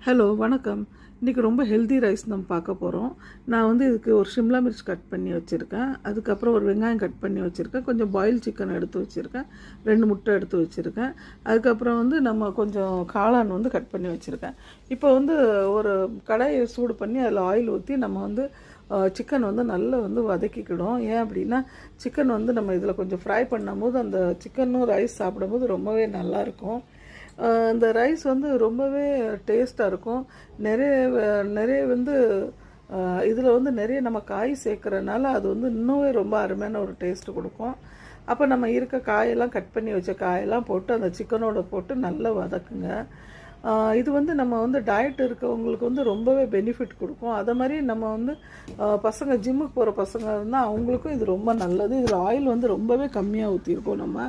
Hello வணக்கம். இன்றைக்கி ரொம்ப ஹெல்தி ரைஸ் நம்ம பார்க்க போகிறோம். நான் வந்து இதுக்கு ஒரு ஷிம்லா மிர்ச் கட் பண்ணி வச்சுருக்கேன். அதுக்கப்புறம் ஒரு வெங்காயம் கட் பண்ணி வச்சுருக்கேன். கொஞ்சம் பாயில் சிக்கன் எடுத்து வச்சுருக்கேன். 2 முட்டை எடுத்து வச்சுருக்கேன். அதுக்கப்புறம் வந்து நம்ம கொஞ்சம் காளான் வந்து கட் பண்ணி வச்சுருக்கேன். இப்போ வந்து ஒரு கடாயை சூடு பண்ணி அதில் ஆயில் ஊற்றி நம்ம வந்து சிக்கன் வந்து நல்லா வந்து வதக்கிக்கிடும். ஏன் அப்படின்னா சிக்கன் வந்து நம்ம இதில் கொஞ்சம் ஃப்ரை பண்ணும்போது அந்த சிக்கனும் ரைஸ் சாப்பிடும்போது ரொம்பவே நல்லாயிருக்கும். இந்த ரைஸ் வந்து ரொம்பவே டேஸ்ட்டாக இருக்கும். நிறைய வந்து இதில் வந்து நிறைய நம்ம காய் சேர்க்குறனால அது வந்து இன்னுமே ரொம்ப அருமையான ஒரு டேஸ்ட்டு கொடுக்கும். அப்போ நம்ம இருக்க காயெல்லாம் கட் பண்ணி வச்ச காயெல்லாம் போட்டு அந்த சிக்கனோட போட்டு நல்லா வதக்குங்க. இது வந்து நம்ம வந்து டயட் இருக்கவங்களுக்கு வந்து ரொம்பவே பெனிஃபிட் கொடுக்கும். அதை மாதிரி நம்ம வந்து பசங்க ஜிம்முக்கு போகிற பசங்க இருந்தால் அவங்களுக்கும் இது ரொம்ப நல்லது. இதில் ஆயில் வந்து ரொம்பவே கம்மியாக ஊற்றிருக்கோம் நம்ம.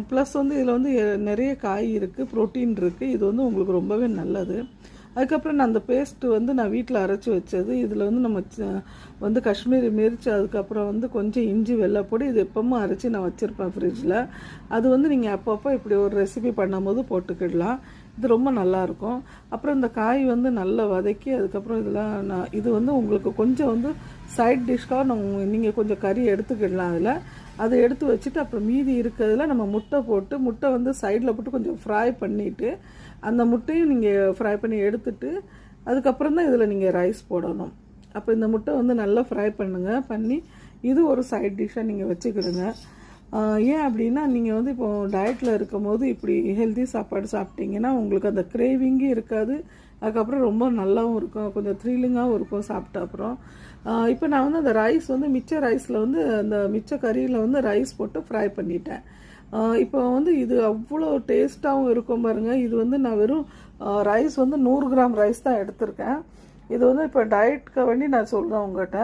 ப்ளஸ் வந்து இதில் வந்து நிறைய காய் இருக்குது, ப்ரோட்டீன் இருக்குது. இது வந்து உங்களுக்கு ரொம்பவே நல்லது. அதுக்கப்புறம் நான் அந்த பேஸ்ட்டு வந்து நான் வீட்டில் அரைச்சி வச்சது. இதில் வந்து நம்ம வந்து காஷ்மீரி மிர்ச்சி, அதுக்கப்புறம் வந்து கொஞ்சம் இஞ்சி வெள்ளைப்பொடி, இது எப்பவும் அரைச்சி நான் வச்சுருப்பேன் ஃப்ரிட்ஜில். அது வந்து நீங்கள் அப்பப்போ இப்படி ஒரு ரெசிபி பண்ணும்போது போட்டுக்கிடலாம். இது ரொம்ப நல்லாயிருக்கும். அப்புறம் இந்த காய் வந்து நல்லா வதக்கி அதுக்கப்புறம் இது வந்து உங்களுக்கு கொஞ்சம் வந்து சைட் டிஷ்க்காக நீங்கள் கொஞ்சம் கறி எடுத்துக்கிடலாம். அதை எடுத்து வச்சுட்டு அப்புறம் மீதி இருக்கிறதுல நம்ம முட்டை வந்து சைடில் போட்டு கொஞ்சம் ஃப்ரை பண்ணிவிட்டு அந்த முட்டையும் நீங்கள் ஃப்ரை பண்ணி எடுத்துட்டு அதுக்கப்புறம் தான் இதில் நீங்கள் ரைஸ் போடணும். அப்போ இந்த முட்டை வந்து நல்லா ஃப்ரை பண்ணி இது ஒரு சைட் டிஷ்ஷாக நீங்கள் வச்சுக்கிடுங்க. ஏன் அப்படின்னா நீங்கள் வந்து இப்போது டயட்டில் இருக்கும் போது இப்படி ஹெல்தி சாப்பாடு சாப்பிட்டீங்கன்னா உங்களுக்கு அந்த கிரேவிங்கும் இருக்காது. அதுக்கப்புறம் ரொம்ப நல்லாவும் இருக்கும், கொஞ்சம் த்ரில்லிங்காகவும் இருக்கும் சாப்பிட்ட அப்புறம். இப்போ நான் வந்து அந்த ரைஸ் வந்து மிச்ச ரைஸில் வந்து அந்த மிச்ச கறியில் வந்து ரைஸ் போட்டு ஃப்ரை பண்ணிட்டேன். இப்போ வந்து இது அவ்வளோ டேஸ்ட்டாகவும் இருக்கும் பாருங்கள். இது வந்து நான் வெறும் ரைஸ் வந்து 100 கிராம் ரைஸ் தான் எடுத்திருக்கேன். இது வந்து இப்போ டயட்க்கு வேண்டி நான் சொல்கிறேன் உங்கள்கிட்ட.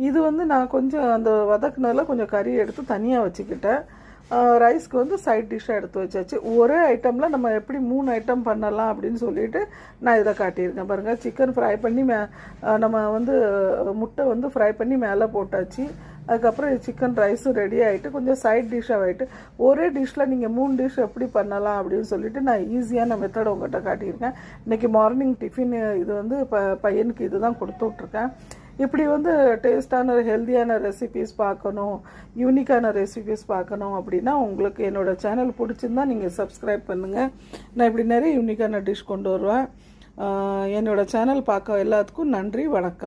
இது வந்து நான் கொஞ்சம் அந்த வதக்குனதில் கொஞ்சம் கறி எடுத்து தனியாக வச்சுக்கிட்டேன். ரைஸ்க்கு வந்து சைட் டிஷ்ஷாக எடுத்து வச்சாச்சு. ஒரே ஐட்டமில் நம்ம எப்படி 3 ஐட்டம் பண்ணலாம் அப்படின்னு சொல்லிட்டு நான் இதை காட்டியிருக்கேன் பாருங்கள். சிக்கன் ஃப்ரை பண்ணி நம்ம வந்து முட்டை வந்து ஃப்ரை பண்ணி மேலே போட்டாச்சு. அதுக்கப்புறம் சிக்கன் ரைஸும் ரெடி ஆகிட்டு கொஞ்சம் சைட் டிஷ்ஷாக ஆகிட்டு ஒரே டிஷ்ஷில் நீங்கள் 3 டிஷ் எப்படி பண்ணலாம் அப்படின்னு சொல்லிட்டு நான் ஈஸியான மெத்தட் உங்கள்கிட்ட காட்டியிருக்கேன். இன்றைக்கி மார்னிங் டிஃபின் இது வந்து பையனுக்கு இது தான் கொடுத்து விட்ருக்கேன். இப்படி வந்து டேஸ்டான ஹெல்த்தியான ரெசிபீஸ் பார்க்கணும், யூனிக்கான ரெசிபீஸ் பார்க்கணும் அப்படின்னா உங்களுக்கு என்னோடய சேனல் பிடிச்சிருந்தா நீங்கள் சப்ஸ்கிரைப் பண்ணுங்கள். நான் இப்படி நிறைய யூனிக்கான டிஷ் கொண்டு வருவேன். என்னோடய சேனல் பார்க்க எல்லாத்துக்கும் நன்றி, வணக்கம்.